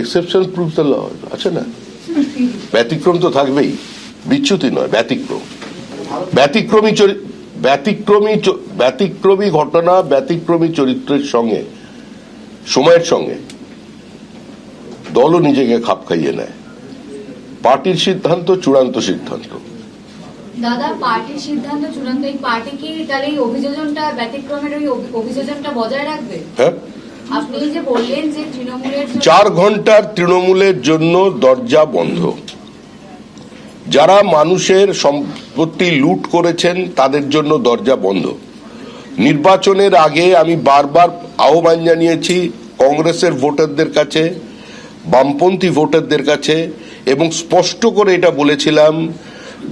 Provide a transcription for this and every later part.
Exception proves the law, আছে না? ব্যতিক্রম তো থাকবেই, বিচ্যুতি নয়, ব্যতিক্রম। ব্যতিক্রমী ঘটনা, ব্যতিক্রমী চরিত্রের সঙ্গে, সময়ের সঙ্গে দলও নিজেকে খাপ খাইয়ে নেয়। পার্টির সিদ্ধান্ত চূড়ান্ত সিদ্ধান্ত। দাদা, পার্টির সিদ্ধান্ত চূড়ান্ত, এই পার্টি কি তাহলে এই অভিযোজনটা, ব্যতিক্রমের ওই অভিযোজনটা বজায় রাখবে? হ্যাঁ, আপনি যে বললেন যে তৃণমূলের 4 ঘন্টার তৃণমূলের জন্য দরজা বন্ধ। যারা মানুষের সম্পত্তি লুট করেছেন তাদের জন্য দরজা বন্ধ। নির্বাচনের আগে আমি বারবার আহ্বান জানিয়েছি কংগ্রেসের ভোটারদের কাছে, বামপন্থী ভোটারদের কাছে, এবং স্পষ্ট করে এটা বলেছিলাম,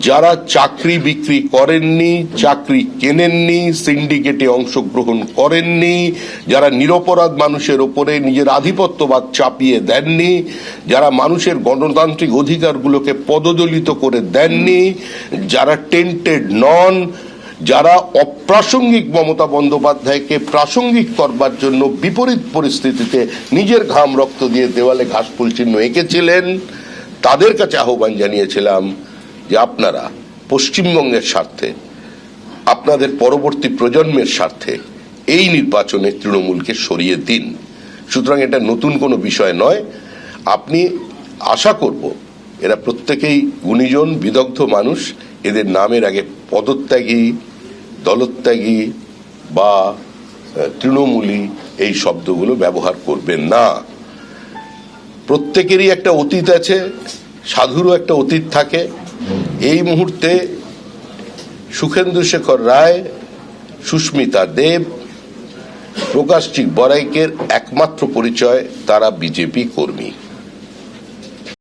যারা চাকরি বিক্রি করেননি, চাকরি কেনেননি, সিন্ডিকেটে অংশগ্রহণ করেননি, যারা নিরপরাধ মানুষের ওপরে নিজের আধিপত্যবাদ চাপিয়ে দেননি, যারা মানুষের গণতান্ত্রিক অধিকারগুলোকে পদদলিত করে দেননি, যারা টেন্টেড নন, যারা অপ্রাসঙ্গিক মমতা বন্দ্যোপাধ্যায়কে প্রাসঙ্গিক করবার জন্য বিপরীত পরিস্থিতিতে নিজের ঘাম রক্ত দিয়ে দেওয়ালে ঘাসফুল চিহ্ন এঁকেছিলেন, তাদের কাছে আহ্বান জানিয়েছিলাম যে আপনারা পশ্চিমবঙ্গের স্বার্থে, আপনাদের পরবর্তী প্রজন্মের স্বার্থে এই নির্বাচনে তৃণমূলকে সরিয়ে দিন। সুতরাং এটা নতুন কোনো বিষয় নয়। আপনি আশা করব এরা প্রত্যেকেই গুণীজন, বিদগ্ধ মানুষ, এদের নামের আগে পদত্যাগী, দলত্যাগী বা তৃণমূলী এই শব্দগুলো ব্যবহার করবেন না। প্রত্যেকেরই একটা অতীত আছে, সাধুরও একটা অতীত থাকে। এই মুহূর্তে সুখেন্দু শেখর রায়, সুস্মিতা দেব, প্রকাশজি বড়াইকের একমাত্র পরিচয় তারা বিজেপি কর্মী।